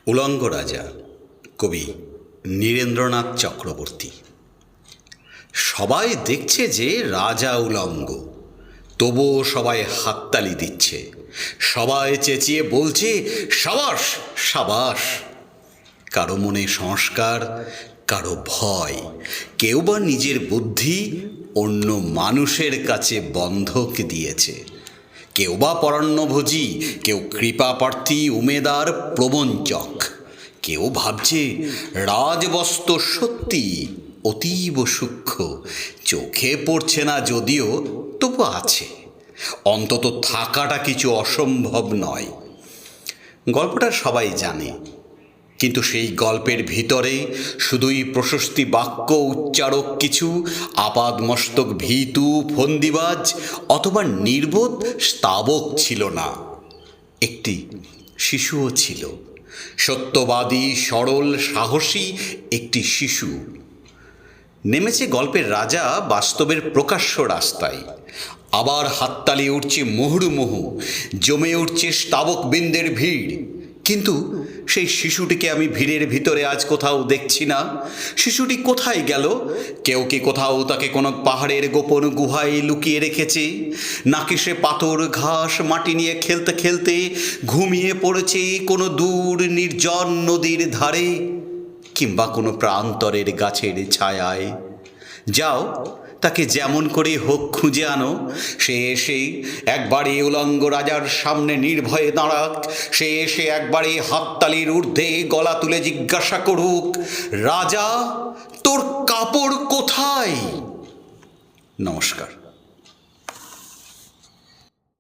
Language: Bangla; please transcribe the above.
উলঙ্গ রাজা, কবি নীরেন্দ্রনাথ চক্রবর্তী। সবাই দেখছে যে রাজা উলঙ্গ, তবুও সবাই হাততালি দিচ্ছে, সবাই চেঁচিয়ে বলছে সাবাস সাবাস। কারো মনে সংস্কার, কারো ভয়, কেউ বা নিজের বুদ্ধি অন্য মানুষের কাছে বন্ধক দিয়েছে, কেউ বা পরান্নভোজী, কেউ কৃপাপ্রার্থী উমেদার প্রবঞ্চক, কেউ ভাবছে রাজবস্ত্র সত্যি অতীব সূক্ষ্ম, চোখে পড়ছে না যদিও তবু আছে, অন্তত থাকাটা কিছু অসম্ভব নয়। গল্পটা সবাই জানে, কিন্তু সেই গল্পের ভিতরে শুধুই প্রশস্তি বাক্য উচ্চারক কিছু আপাদমস্তক ভীতু ফন্দিবাজ অথবা নির্বোধ স্তাবক ছিল না। একটি শিশুও ছিল, সত্যবাদী সরল সাহসী একটি শিশু। নেমেছে গল্পের রাজা বাস্তবের প্রকাশ্য রাস্তায়। আবার হাততালি উঠছে মুহুর্মুহু, জমে উঠছে স্তাবকবৃন্দের ভিড়। কিন্তু সেই শিশুটিকে আমি ভিড়ের ভিতরে আজ কোথাও দেখছি না। শিশুটি কোথায় গেল? কেউ কি কোথাও তাকে কোনো পাহাড়ের গোপন গুহায় লুকিয়ে রেখেছে? নাকি সে পাথর ঘাস মাটি নিয়ে খেলতে খেলতে ঘুমিয়ে পড়েছে কোনো দূর নির্জন নদীর ধারে, কিংবা কোনো প্রান্তরের গাছের ছায়ায়? যাও, তাকে যেমন করে হোক খুঁজে আনো। সে এসে একবারে উলঙ্গ রাজার সামনে নির্ভয়ে দাঁড়াক। সে এসে একবারে হাততালির ঊর্ধ্বে গলা তুলে জিজ্ঞাসা করুক, রাজা তোর কাপড় কোথায়? নমস্কার।